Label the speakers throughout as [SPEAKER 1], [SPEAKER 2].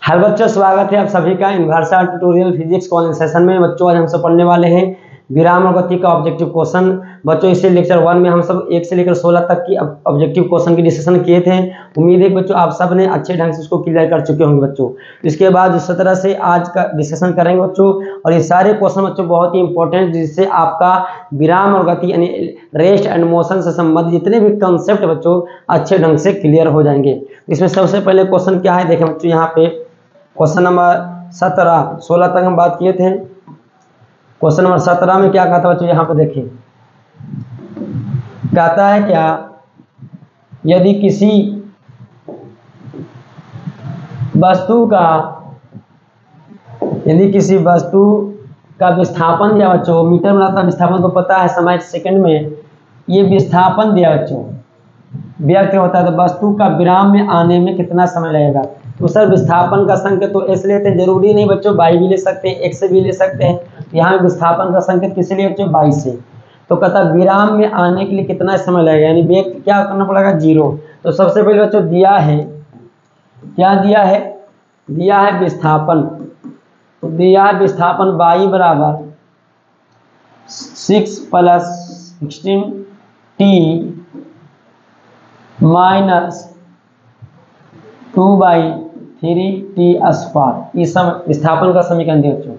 [SPEAKER 1] Hello बच्चों, स्वागत है आप सभी का universal tutorial physics calling session में। बच्चों आज हम सब पढ़ने वाले हैं विराम और गति का ऑब्जेक्टिव क्वेश्चन। बच्चों इससे लेक्चर 1 में हम सब 1 से लेकर 16 तक की ऑब्जेक्टिव क्वेश्चन की डिस्कशन किए थे। उम्मीद है बच्चों आप सब ने अच्छे ढंग से उसको क्लियर कर चुके होंगे बच्चों। इसके बाद जिस तरह से आज का डिस्कशन करेंगे बच्चों, और ये सारे क्वेश्चन बच्चों बहुत ही इंपॉर्टेंट, जिससे आपका विराम और गति यानी रेस्ट एंड मोशन से संबंधित जितने भी कंसेप्ट बच्चों अच्छे ढंग से क्लियर हो जाएंगे। इसमें सबसे पहले क्वेश्चन क्या है, देखें बच्चों यहाँ पे क्वेश्चन नंबर 17, 16 तक हम बात किए थे। क्वेश्चन नंबर 17 में क्या कहा था बच्चों, यहाँ पे देखिए कहता है क्या, यदि किसी वस्तु का विस्थापन दिया बच्चों, मीटर में आता विस्थापन तो पता है, समय सेकंड में ये विस्थापन दिया बच्चों व्यक्त होता है, तो वस्तु का विराम में आने में कितना समय लगेगा। तो सर विस्थापन का संकेत तो ऐसे लेते हैं, जरूरी नहीं बच्चों बाई भी ले सकते हैं, एक से भी ले सकते हैं। यहाँ विस्थापन का संकेत किस लिए बच्चों, बाई से। तो कहता विराम में आने के लिए कितना समय लगेगा, यानी वेग क्या करना पड़ेगा, 0। तो सबसे पहले बच्चों दिया है, क्या दिया है विस्थापन। तो दिया है विस्थापन बाई बराबर 6 + 16t माइनस 2/3t²। इस विस्थापन का समीकरण दिया बच्चों।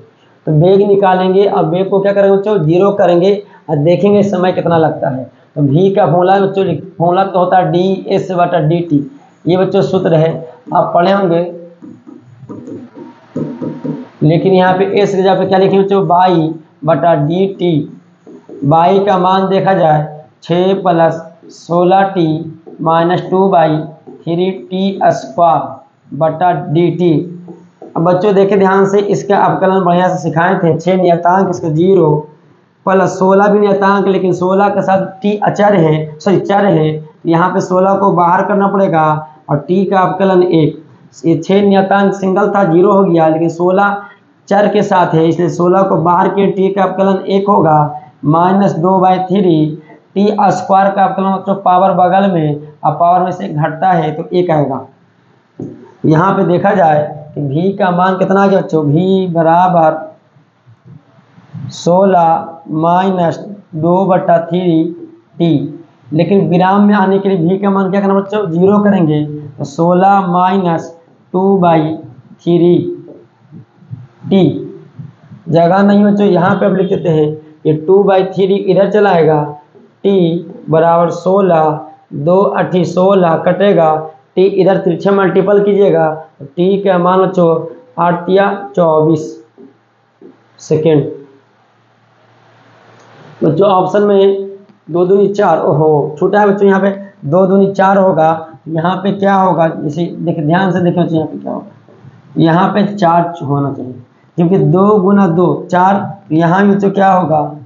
[SPEAKER 1] तो वेग निकालेंगे और वेग को क्या करेंगे बच्चों, 0 करेंगे और देखेंगे समय कितना लगता है। तो v का फॉर्मूला बच्चों, फॉर्मूला तो होता है ds/dt। ये बच्चों सूत्र है, आप पढ़े होंगे, लेकिन यहाँ पे s की जगह पे क्या लिखेंगे बच्चों, बाई/dt। बाई का मान देखा जाए 6 + 16t माइनस 2/3t²/dt। अब बच्चों देखें ध्यान से, इसका अवकलन बढ़िया से सिखाए थे। 6 नियतांक इसका 0 + 16 भी नियतांक, लेकिन 16 के साथ t अचर है, चर है। यहाँ पे 16 को बाहर करना पड़ेगा और t का अवकलन 1। ये 6 नियतांक सिंगल था, 0 हो गया, लेकिन 16 चर के साथ है, इसलिए 16 को बाहर किए, t का अवकलन 1 होगा माइनस 2/3 t² का अवकलन बच्चों पावर बगल में, अब पावर में से घटता है तो 1 आएगा। यहाँ पे देखा जाए कि v का मान कितना आ गया बच्चों, v बराबर 16 माइनस 2/3t। लेकिन विराम में आने के लिए v का मान क्या करना बच्चों, 0 करेंगे। तो 16 माइनस 2/3t जगह नहीं बच्चों, यहाँ पे अब लिख देते हैं ये 2/3 इधर चलाएगा, t बराबर 16, 2 × 8 16 कटेगा, t इधर तिरछे मल्टीपल कीजिएगा, t का मान बच्चों 8 या 24 सेकेंड। बच्चों ऑप्शन में 2 दूनी 4, ओहो छूटा है बच्चों, यहाँ पे 2 दूनी 4 होगा। यहाँ पे क्या होगा, इसे देखिए ध्यान से देखिए यहाँ पे क्या होगा, यहाँ पे 4 होना चाहिए, क्योंकि 2 × 2 4। यहाँ भी बच्चों क्या होगा,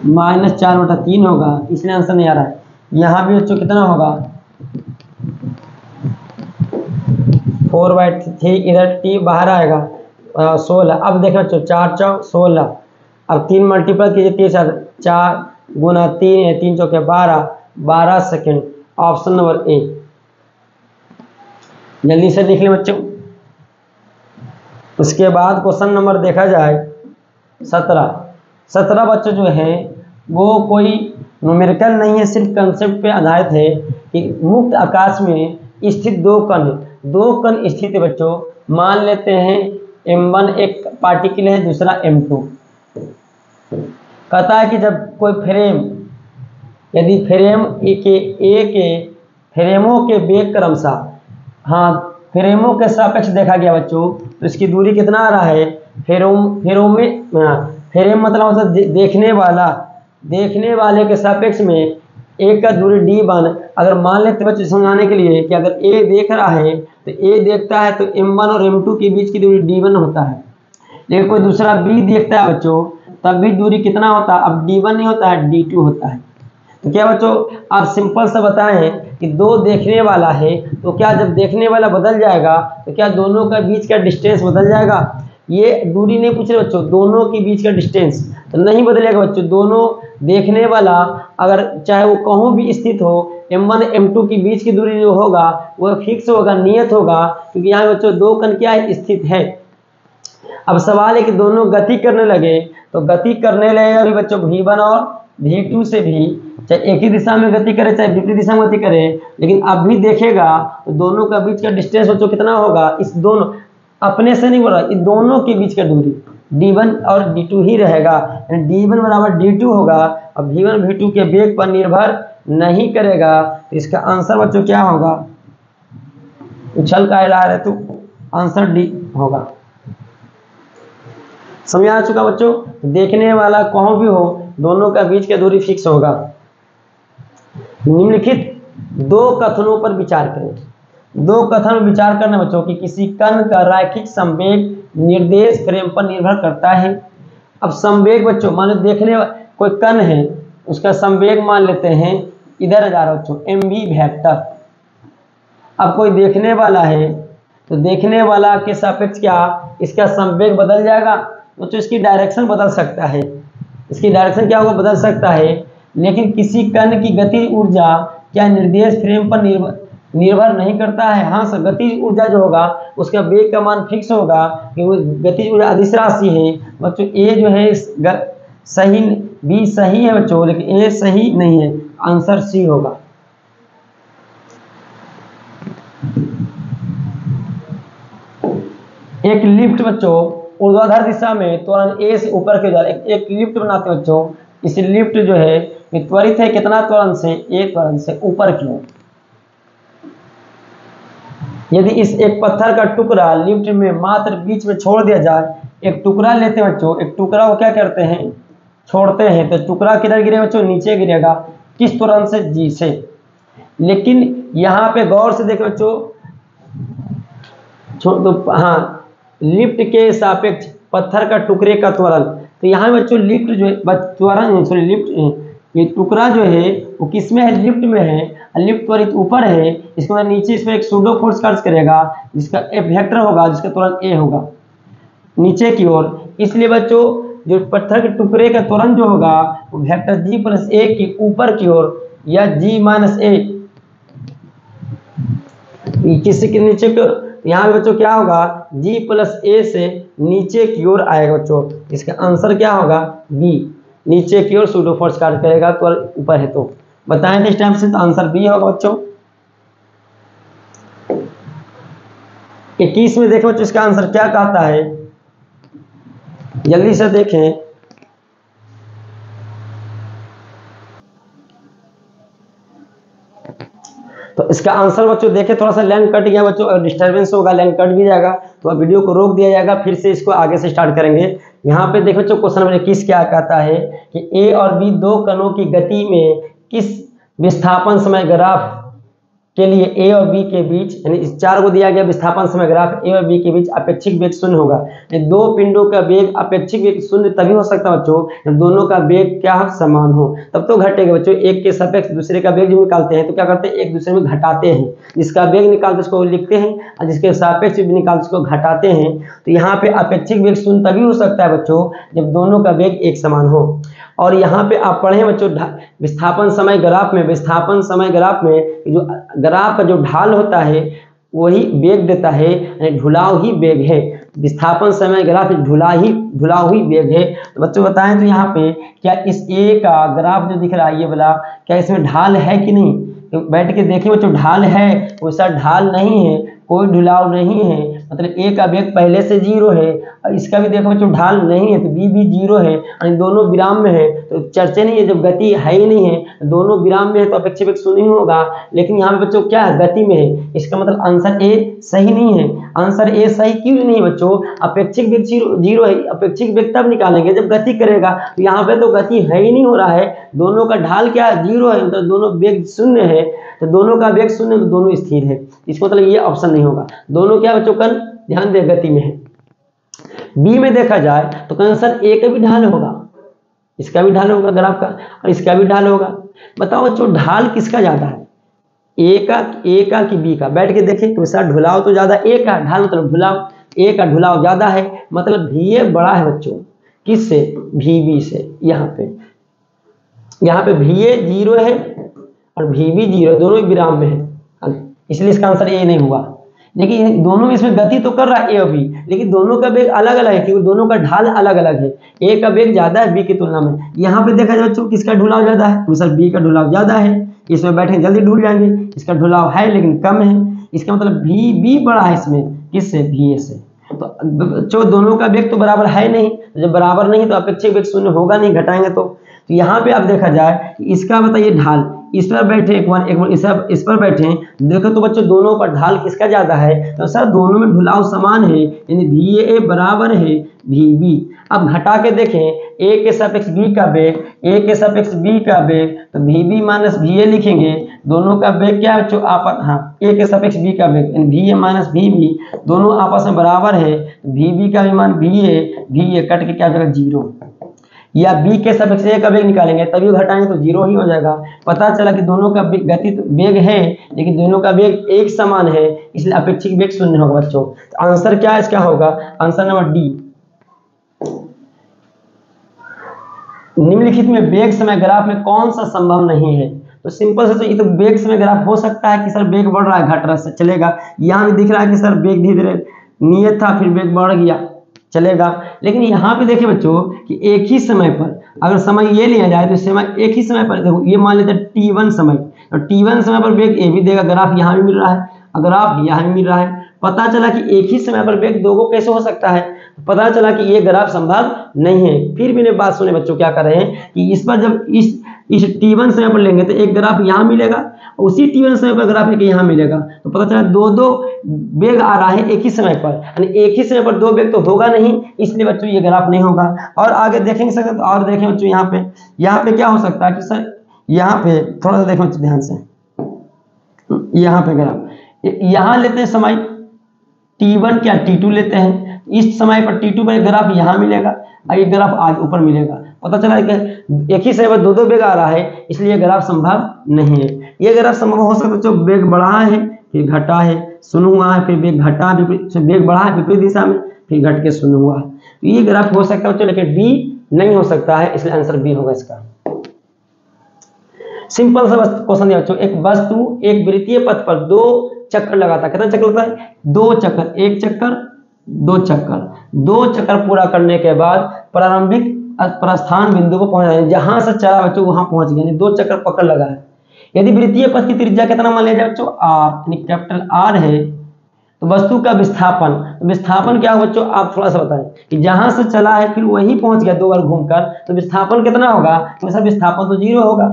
[SPEAKER 1] -4/3 होगा, इसलिए आंसर नहीं आ रहा है। यहाँ भी बच्चों कितना होगा, 4/3, इधर t बाहर आएगा 16। अब देखो बच्चों 4 × 16, अब 3 मल्टीपल कीजिए, 3 4 × 3 है, 3 × 4 12 सेकेंड। ऑप्शन नंबर ए, जल्दी से लिख लें बच्चों। उसके बाद क्वेश्चन नंबर देखा जाए 17 बच्चों जो है वो कोई न्यूमेरिकल नहीं है, सिर्फ कंसेप्ट पे आधारित है कि मुक्त आकाश में स्थित 2 कण स्थित है बच्चों। मान लेते हैं m1 एक पार्टिकल है, दूसरा m2। कहता है कि जब कोई फ्रेम, यदि फ्रेम के फ्रेमों के वेग क्रमशः, हाँ फ्रेमों के सापेक्ष देखा गया बच्चों, तो इसकी दूरी कितना आ रहा है, फ्रेम मतलब होता देखने वाले के सापेक्ष में एक का दूरी d1। अगर मान लेते बच्चों समझाने के लिए कि अगर a देख रहा है तो a देखता है तो m1 और m2 के बीच की दूरी d1 होता है। लेकिन कोई दूसरा b देखता है बच्चों, तब भी दूरी कितना होता है, अब d1 नहीं होता है, d2 होता है। तो क्या बच्चों आप सिंपल सा बताएं कि 2 देखने वाला है, तो क्या जब देखने वाला बदल जाएगा तो क्या दोनों का बीच का डिस्टेंस बदल जाएगा। ये दूरी नहीं पूछ रहे बच्चों, दोनों के बीच का डिस्टेंस। तो नहीं बदलेगा बच्चों। दोनों देखने वाला अगर चाहे वो कहीं भी स्थित हो, m1 m2 के बीच की दूरी जो होगा वह फिक्स होगा, नियत होगा, क्योंकि यहाँ बच्चों दो कण क्या है, स्थित है। अब सवाल है कि दोनों गति करने लगे, तो गति करने लगे अभी बच्चों v1 और v2 से भी, चाहे एक ही दिशा में गति करे चाहे विपरीत दिशा में गति करे, लेकिन अब भी देखेगा तो दोनों का बीच का डिस्टेंस बच्चों कितना होगा, इस दोनों अपने से नहीं बोल रहा, इस दोनों के बीच का दूरी d1 और d2 ही रहेगा, यानी d1 बराबर d2 होगा। अब v1 v2 के वेग पर निर्भर नहीं करेगा, तो इसका आंसर बच्चों क्या होगा, उछल का ला रहे तो आंसर डी होगा। समझ आ चुका बच्चों, देखने वाला कौन भी हो दोनों का बीच का दूरी फिक्स होगा। निम्नलिखित दो कथनों पर विचार करें। दो कथन में विचार करना बच्चों कि किसी कण का रैखिक संवेग निर्देश फ्रेम पर निर्भर करता है। अब संवेग बच्चों मान लो देखने कोई कण है, उसका संवेग मान लेते हैं इधर जा रहा बच्चों mv वेक्टर। अब कोई देखने वाला है, तो देखने वाला के सापेक्ष क्या इसका संवेग बदल जाएगा बच्चों, इसकी डायरेक्शन बदल सकता है, इसकी डायरेक्शन क्या होगा, बदल सकता है। लेकिन किसी कण की गति ऊर्जा क्या निर्देश फ्रेम पर निर्भर नहीं करता है। हाँ सर, गति ऊर्जा जो होगा उसका वेग का मान फिक्स होगा, क्योंकि गति ऊर्जा अदिश राशि है बच्चों। ए जो है सही, बी सही है बच्चों, लेकिन ए सही नहीं है, आंसर सी होगा। एक लिफ्ट बच्चों ऊर्ध्वाधर दिशा में त्वरण ए से ऊपर की ओर एक लिफ्ट बनाते बच्चों। इस लिफ्ट जो है त्वरित है कितना त्वरण से, ए त्वरण से ऊपर की ओर। यदि इस एक पत्थर का टुकड़ा लिफ्ट में मात्र बीच में छोड़ दिया जाए, एक टुकड़ा लेते हैं बच्चों, एक टुकड़ा को क्या करते हैं, छोड़ते हैं, तो टुकड़ा किधर गिरेगा बच्चों, नीचे गिरेगा। किस त्वरण से, जी से। लेकिन यहाँ पे गौर से देखें बच्चों, तो हाँ लिफ्ट के सापेक्ष पत्थर का टुकड़े का त्वरण, तो यहाँ बच्चों लिफ्ट जो है त्वरण सॉरी लिफ्ट ये टुकड़ा जो है वो किस में है, लिफ्ट में है, लिफ्ट त्वरित ऊपर है, इसके बाद नीचे इस पर एक सूडो फोर्स कार्य करेगा जिसका एफ वेक्टर होगा, जिसका त्वरण ए होगा नीचे की ओर। इसलिए बच्चों जो पत्थर के टुकड़े का त्वरण जो होगा वो वेक्टर जी प्लस ए की ऊपर की ओर या जी माइनस ए किसी के नीचे की ओर, यहाँ बच्चों क्या होगा, g प्लस ए से नीचे की ओर आएगा बच्चों। इसका आंसर क्या होगा, बी, नीचे की ओर सूडो फोर्स कार्य करेगा, तो ऊपर है तो बताएं थे इस टाइम से, तो आंसर बी होगा बच्चों। 21 में देखो बच्चों इसका आंसर क्या कहता है, जल्दी से देखें। तो इसका आंसर बच्चों देखें, थोड़ा सा लाइन कट गया बच्चों, अगर डिस्टर्बेंस होगा लाइन कट भी जाएगा तो अब वीडियो को रोक दिया जाएगा, फिर से इसको आगे से स्टार्ट करेंगे। यहाँ पे देखो बच्चों क्वेश्चन नंबर 21 क्या कहता है कि ए और बी दो कणों की गति में किस विस्थापन समय ग्राफ के लिए ए और बी के बीच, यानी इस चार को दिया गया विस्थापन समय ग्राफ ए और बी के बीच अपेक्षिक वेग शून्य होगा। दो पिंडों का वेग अपेक्षिक वेग शून्य तभी हो सकता है बच्चों जब दोनों का वेग क्या समान हो, तब तो घटेगा बच्चों। एक के सापेक्ष दूसरे का वेग जो निकालते हैं तो क्या करते हैं, एक दूसरे में घटाते हैं, जिसका वेग निकालते उसको लिखते हैं और जिसके सापेक्ष भी निकालते उसको घटाते हैं। तो यहाँ पे अपेक्षिक वेग शून्य तभी हो सकता है बच्चों जब दोनों का वेग एक समान हो। और यहाँ पे आप पढ़ें बच्चों विस्थापन समय ग्राफ में, विस्थापन समय ग्राफ में जो ग्राफ का जो ढाल होता है वही वेग देता है, यानी ढुलाव ही वेग है। विस्थापन समय ग्राफ ढुलाव ही वेग है। तो बच्चों बताएं तो यहाँ पे क्या इस ए का ग्राफ जो दिख रहा है ये वाला, क्या इसमें ढाल है कि नहीं, तो बैठ के देखिए बच्चों ढाल है, वैसा ढाल नहीं है, कोई ढुलाव नहीं है, मतलब ए का वेग पहले से 0 है और इसका भी देखो बच्चों ढाल नहीं है, तो बी भी 0 है और दोनों विराम में है, तो चर्चा नहीं है। जब गति है ही नहीं है, दोनों विराम में है, तो अपेक्षित वेग शून्य ही होगा। लेकिन यहाँ पे बच्चों क्या है, गति में है, इसका मतलब आंसर ए सही नहीं है। आंसर ए सही क्यों नहीं है बच्चों, अपेक्षित वेग 0 है, अपेक्षित वेग तब निकालेंगे जब गति करेगा, तो यहाँ पे तो गति है ही नहीं हो रहा है, दोनों का ढाल क्या 0 है, मतलब दोनों वेग शून्य है, तो दोनों का वेग शून्य तो दोनों स्थिर है, इसका मतलब ये ऑप्शन नहीं होगा। दोनों क्या बच्चों कण ध्यान दे गति में है। बी में देखा जाए तो आंसर ए का भी ढाल होगा, इसका भी ढाल होगा ग्राफ का और इसका भी ढाल होगा। बताओ बच्चों ढाल किसका ज्यादा है, ए का कि बी का, बैठ के देखें तो सर ढुलाव तो ज्यादा ए का, ढाल मतलब ढुलाव, ए का ढुलाव ज्यादा है, मतलब भी ए बड़ा है बच्चों किससे, VB से। यहाँ पे VA 0 है और VB 0, दोनों ही विराम में है, इसलिए इसका आंसर A नहीं हुआ। लेकिन दोनों में इसमें गति तो कर रहा है A और B, लेकिन दोनों का वेग अलग अलग है क्योंकि दोनों का ढाल अलग अलग है। A का वेग ज्यादा है B की तुलना में। यहाँ पे देखा जाए बच्चों किसका ढुलाव ज्यादा है, तो सर B का ढुलाव ज्यादा है, इसमें बैठे जल्दी ढुल जाएंगे। इसका ढुलाव है लेकिन कम है, इसका मतलब VB बड़ा है इसमें, किससे, VA से। तो बच्चों दोनों का वेग तो बराबर है नहीं, तो जब बराबर नहीं तो अपेक्षित वेग शून्य होगा नहीं, घटाएंगे तो यहाँ पे आप देखा जाए कि इसका बताइए ढाल, इस पर बैठे एक बार इस पर बैठे, देखो तो बच्चों दोनों पर ढाल किसका ज्यादा है, तो सर दोनों में ढुलाव समान है, यानी VA बराबर है VB। अब घटा के देखें A के सापेक्ष B का वेग, A के सापेक्ष B का वेग, तो VB माइनस VA लिखेंगे, दोनों का वेग क्या है जो आपस, हाँ A के सापेक्ष B का वेग यानी VA माइनस VB, दोनों आपस में बराबर है, VB का भी मान VA कट के क्या हो जाएगा 0, या B के सापेक्ष A का वेग निकालेंगे तभी घटाएंगे तो 0 ही हो जाएगा। पता चला कि दोनों का गति वेग है लेकिन दोनों का वेग एक समान है, इसलिए अपेक्षित वेग शून्य होगा बच्चों। तो आंसर क्या इसका होगा, आंसर नंबर D। निम्नलिखित में वेग समय ग्राफ में कौन सा संभव नहीं है, तो सिंपल से तो ये तो वेग समय ग्राफ हो सकता है कि सर वेग बढ़ रहा है घट रहा है चलेगा, यहाँ भी दिख रहा है कि सर वेग धीरे धीरे नियत था फिर वेग बढ़ गया चलेगा। लेकिन यहाँ पे देखिए बच्चों कि एक ही समय पर अगर समय ये लिया जाए तो समय एक ही समय पर, देखो ये मान लेते हैं T1 समय, तो T1 समय पर वेग ए भी देगा, ग्राफ यहाँ भी मिल रहा है, ग्राफ यहाँ भी मिल रहा है। पता चला कि एक ही समय पर वेग दो को कैसे हो सकता है, पता चला कि ये ग्राफ संभव नहीं है। फिर भी बात सुने बच्चों क्या कर रहे हैं कि इस पर जब इस T1 समय पर लेंगे तो एक ग्राफ यहाँ मिलेगा, उसी T1 समय पर ग्राफ एक यहाँ मिलेगा, तो पता चला दो वेग आ रहा है एक ही समय पर, यानी एक ही समय पर दो वेग तो होगा नहीं, इसलिए बच्चों ये ग्राफ नहीं होगा। और आगे देखेंगे सर तो और देखें बच्चों यहाँ पे क्या हो सकता है कि सर यहाँ पे थोड़ा सा देखें बच्चों ध्यान से, यहाँ पे ग्राफ यहाँ लेते हैं समय T1 क्या T2 लेते हैं, इस समय पर T2 पर ग्राफ यहाँ मिलेगा और ये ग्राफ आज ऊपर मिलेगा। पता चला कि एक ही समय पर दो वेग आ रहा है, इसलिए ग्राफ संभव नहीं है। ये ग्राफ संभव हो सकता है जो वेग बढ़ा है फिर घटा है, शून्य हुआ है, फिर वेग घटा, वेग बढ़ा है विपरीत दिशा में फिर घट के शून्य हुआ है, तो ये ग्राफ हो सकता है बच्चों, लेकिन डी नहीं हो सकता है, इसलिए आंसर बी होगा इसका। सिंपल सा क्वेश्चन दिया बच्चों, एक वस्तु एक वृत्तीय पथ पर दो चक्कर लगाता है, कितना चक्कर लगता है, दो चक्कर, एक चक्कर दो चक्कर पूरा करने के बाद प्रारंभिक प्रस्थान बिंदु को पहुंच जाए, जहां से चला बच्चों वहां पहुंच गया, दो चक्कर पकड़ लगा है। यदि वृत्तीय पथ की त्रिज्या कितना मान लिया जाए बच्चों, आर, यानी कैपिटल आर है, तो वस्तु का विस्थापन, तो विस्थापन क्या हो बच्चों आप थोड़ा सा बताएं कि जहां से चला है फिर वहीं पहुंच गया दो बार घूमकर, तो विस्थापन कितना होगा, तो सर विस्थापन तो 0 होगा,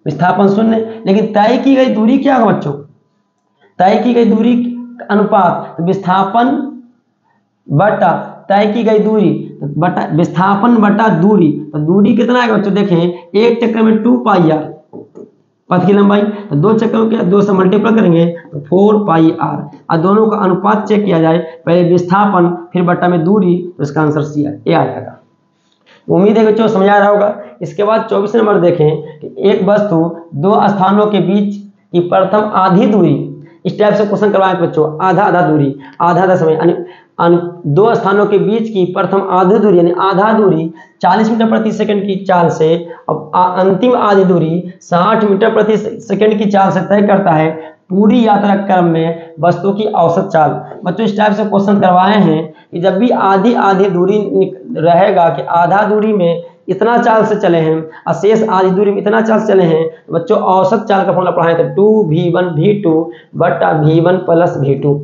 [SPEAKER 1] विस्थापन 0। लेकिन तय की गई दूरी क्या होगा बच्चों, तय की गई दूरी अनुपात, तो विस्थापन बटा तय की गई दूरी बटा विस्थापन बटा दूरी, तो दूरी कितना आएगा बच्चों, देखें एक चक्कर में 2 पाई आर पथ की लंबाई, तो दो चक्करों के 2 से मल्टीप्लाई करेंगे तो 4 पाई आर, और दोनों का अनुपात चेक किया जाए, पहले विस्थापन फिर बटा में दूरी, तो इसका आंसर सी ए आ जाएगा। उम्मीद है बच्चों समझ आ रहा होगा। इसके बाद 24 नंबर देखें कि एक वस्तु दो स्थानों के बीच की प्रथम आधी दूरी, इस टाइप से क्वेश्चन करवाएं बच्चों, आधा दूरी, आधा समय, दो स्थानों के बीच की प्रथम आधी दूरी यानी आधा दूरी 40 मीटर प्रति सेकंड की चाल से, अब अंतिम आधी दूरी 60 मीटर प्रति सेकंड की चाल से तय करता है, पूरी यात्रा क्रम में वस्तु की औसत चाल। बच्चों इस टाइप से क्वेश्चन करवाए हैं कि जब भी आधी दूरी रहेगा कि आधा दूरी में इतना चाल से चले हैं और शेष आधी दूरी में इतना चाल से चले हैं, तो बच्चों औसत चाल का फॉर्मूला पढ़ाए थे 2v1v2 बटा v1 प्लस v2।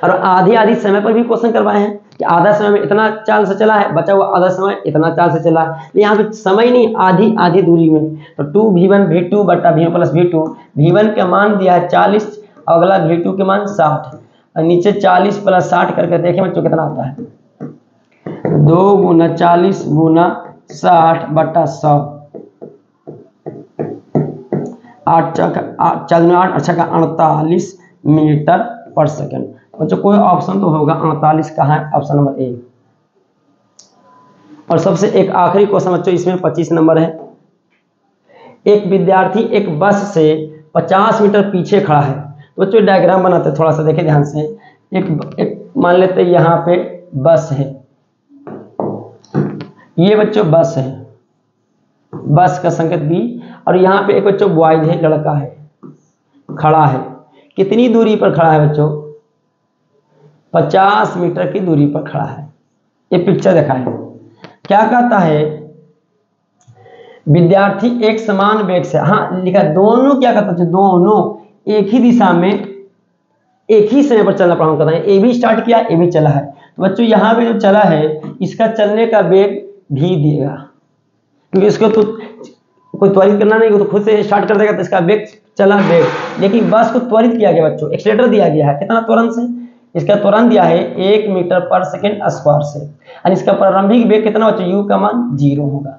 [SPEAKER 1] और आधी समय पर भी क्वेश्चन करवाए हैं कि आधा समय में इतना चाल से चला है, बचा हुआ आधा समय इतना चाल से चला है, यहाँ पे समय नहीं आधी दूरी में, तो 2v1v2 बटा v1 प्लस v2, v1 का मान दिया है 40, अगला v2 के मान 60, और नीचे 40 प्लस 60 करके देखें बच्चों कितना आता है, 2 गुना 40 गुना 60 बटा 100, 8 अच्छा का 48 मीटर पर सेकंड। बच्चों कोई ऑप्शन तो होगा 48 कहाँ है, ऑप्शन नंबर ए। और सबसे एक आखिरी क्वेश्चन बच्चों इसमें 25 नंबर है, एक विद्यार्थी एक बस से 50 मीटर पीछे खड़ा है, तो बच्चों डायग्राम बनाते हैं, थोड़ा सा देखें ध्यान से। एक मान लेते हैं यहाँ पे बस है, ये बच्चों बस है, बस का संकेत बी। और यहाँ पे एक बच्चों बॉयज है, लड़का है, खड़ा है। कितनी दूरी पर खड़ा है बच्चों? 50 मीटर की दूरी पर खड़ा है। ये पिक्चर देखा है। क्या कहता है? विद्यार्थी एक समान वेग से, हाँ लिखा दोनों, क्या कहता है? दोनों एक ही दिशा में एक ही समय पर चलना प्रारंभ करता है। ए भी स्टार्ट किया, ए भी चला है। तो बच्चों यहाँ पे जो चला है इसका चलने का वेग भी दिएगा, क्योंकि इसको तो कोई त्वरित करना नहीं, वो तो खुद से स्टार्ट कर देगा, तो इसका वेग चला वेग। लेकिन बस को त्वरित किया गया बच्चों, एक्सीलरेटर दिया गया है। कितना त्वरण से? इसका त्वरण दिया है 1 मीटर पर सेकेंड स्क्वायर से। और इसका प्रारंभिक वेग कितना बच्चों? यू का मान 0 होगा।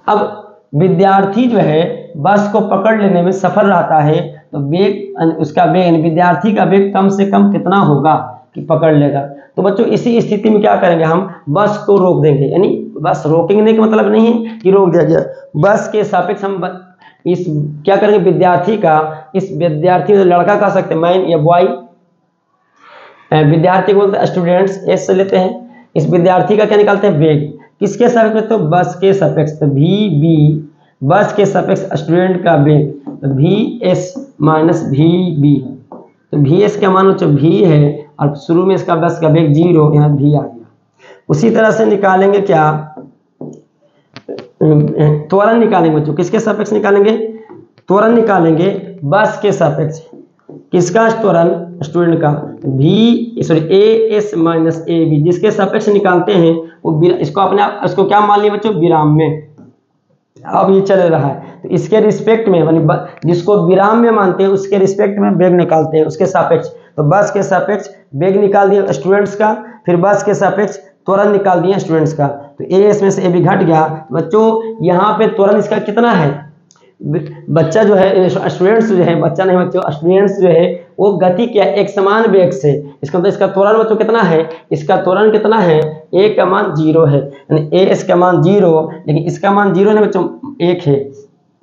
[SPEAKER 1] अब विद्यार्थी जो है बस को पकड़ लेने में सफल रहता है, तो वेग, उसका वेग, विद्यार्थी का वेग कम से कम कितना होगा कि पकड़ लेगा। तो बच्चों इसी स्थिति में क्या करेंगे? हम बस को रोक देंगे। यानी बस रोकने का मतलब नहीं है कि रोक दिया गया, बस के सापेक्ष हम इस क्या करेंगे? विद्यार्थी का, इस विद्यार्थी लड़का कह सकते हैं, मैन या बॉय, विद्यार्थी को बोलते हैं स्टूडेंट्स, एस से लेते हैं। इस विद्यार्थी का क्या निकालते हैं? वेग। किसके सापेक्ष? तो बस के सापेक्ष। तो वी बी, बस के सापेक्ष स्टूडेंट का वेग, तो V S minus V B. तो वी एस का मान जो वी है, और शुरू में इसका बस का वेग 0, यहाँ वी आ गया। उसी तरह से निकालेंगे क्या? त्वरण निकालेंगे बच्चों। किसके सापेक्ष निकालेंगे? त्वरण निकालेंगे बस के सापेक्ष। किसका त्वरण? स्टूडेंट का। V sorry A S minus A B, जिसके सापेक्ष निकालते हैं वो इसको अपने आप, इसको क्या मान लिया बच्चों? विराम में। अब ये चल रहा है, तो इसके रिस्पेक्ट में, जिसको विराम में मानते हैं उसके रिस्पेक्ट में वेग निकालते हैं, उसके सापेक्ष। तो बस के सापेक्ष वेग निकाल दिया स्टूडेंट्स का, फिर बस के सापेक्ष त्वरण निकाल दिया स्टूडेंट्स का। तो ए एस में से ए भी घट गया। बच्चों यहाँ पे त्वरण इसका कितना है? बच्चा जो है, स्टूडेंट्स जो है, बच्चा नहीं बच्चों, स्टूडेंट्स जो है वो गति क्या? एक समान वेग से। इसका मतलब इसका त्वरण बच्चों कितना है? इसका त्वरण कितना है? ए का मान 0 है, यानी ए एस का मान 0, लेकिन इसका मान 0 नहीं बच्चों, 1 है,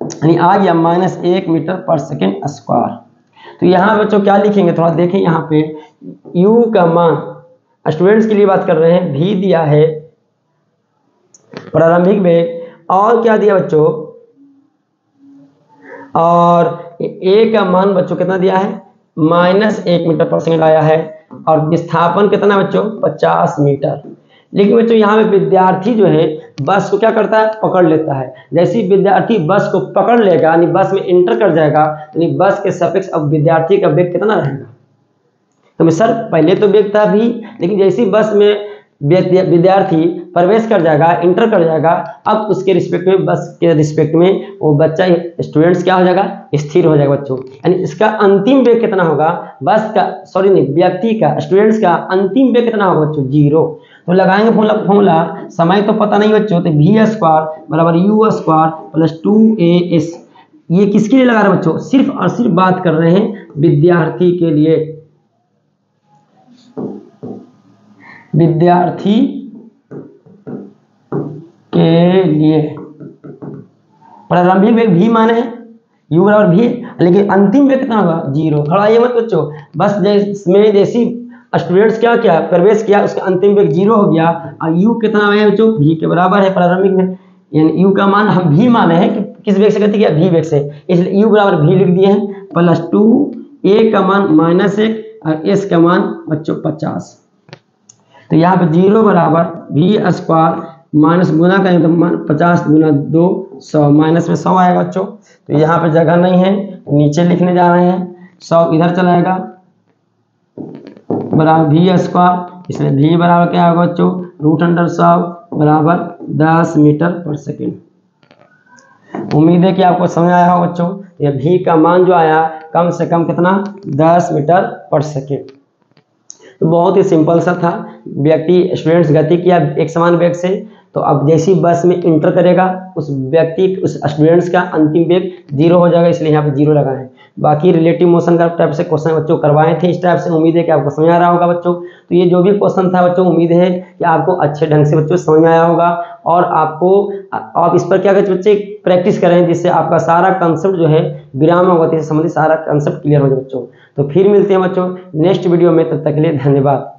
[SPEAKER 1] यानी आ गया -1 मीटर पर सेकेंड स्क्वायर। तो यहाँ बच्चों क्या लिखेंगे? थोड़ा देखें यहाँ पे, u का मान, स्टूडेंट्स के लिए बात कर रहे हैं, v दिया है प्रारंभिक वेग, और क्या दिया बच्चों? और a का मान बच्चों कितना दिया है? -1 मीटर पर सेकेंड आया है। और विस्थापन कितना बच्चों? 50 मीटर। लेकिन बच्चों यहाँ पे विद्यार्थी जो है बस को क्या करता है? पकड़ लेता है। जैसे ही विद्यार्थी बस को पकड़ लेगा, यानी बस में इंटर कर जाएगा, यानी बस के सापेक्ष अब विद्यार्थी का वेग कितना रहेगा? तो सर पहले तो वेग था भी, लेकिन जैसी बस में विद्यार्थी प्रवेश कर जाएगा, इंटर कर जाएगा, अब उसके रिस्पेक्ट में, बस के रिस्पेक्ट में वो बच्चा, स्टूडेंट्स क्या हो जाएगा? स्थिर हो जाएगा बच्चों। यानी इसका अंतिम वेग कितना होगा? बस का, सॉरी नहीं, व्यक्ति का, स्टूडेंट्स का अंतिम वेग कितना होगा बच्चों? 0। तो लगाएंगे फॉर्मूला, समय तो पता नहीं बच्चों, तो वी स्क्वायर बराबर यू स्क्वायर प्लस 2as। ये किसके लिए लगा रहे हैं बच्चों? सिर्फ और सिर्फ बात कर रहे हैं विद्यार्थी के लिए, विद्यार्थी के लिए। प्रारंभिक वेग भी माने हैं, u बराबर भी, लेकिन अंतिम वेग कितना होगा? 0। खड़ा ये मत बच्चों, बस जिसमें जैसी स्टूडेंट्स क्या किया? प्रवेश किया, उसका अंतिम वेग 0 हो गया। और u कितना है बच्चों? v के बराबर है प्रारंभिक में, यानी u का मान हम v माने हैं कि किस वेग से गति किया? v वेग से, इसलिए u बराबर v लिख दिए हैं प्लस 2, a का मान -1 और s का मान बच्चों 50। तो यहाँ पे 0 बराबर v स्क्वायर माइनस गुना करेंगे तो 50 गुना 2 100, माइनस में 100 आएगा बच्चों। तो यहाँ पे जगह नहीं है, नीचे लिखने जा रहे हैं, 100 इधर चला जाएगा, बराबर v स्क्वायर, इसलिए v बराबर क्या होगा बच्चों? √100 बराबर 10 मीटर पर सेकेंड। उम्मीद है कि आपको समझ आया होगा बच्चों। ये v का मान जो आया कम से कम कितना? 10 मीटर पर सेकेंड। तो बहुत ही सिंपल सा था। व्यक्ति, स्टूडेंट्स गति किया एक समान वेग से, तो अब जैसी बस में इंटर करेगा उस व्यक्ति, उस स्टूडेंट्स का अंतिम वेग 0 हो जाएगा, इसलिए यहाँ पे 0 लगाए हैं। बाकी रिलेटिव मोशन का टाइप से क्वेश्चन बच्चों करवाए थे इस टाइप से। उम्मीद है कि आपको समझ आ रहा होगा बच्चों। तो ये जो भी क्वेश्चन था बच्चों, उम्मीद है कि आपको अच्छे ढंग से बच्चों समझ में आया होगा, और आप इस पर क्या करते बच्चे प्रैक्टिस करें, जिससे आपका सारा कंसेप्ट जो है विराम और गति से संबंधित सारा कंसेप्ट क्लियर हो जाए बच्चों। तो फिर मिलते हैं बच्चों नेक्स्ट वीडियो में, तब तक के लिए धन्यवाद।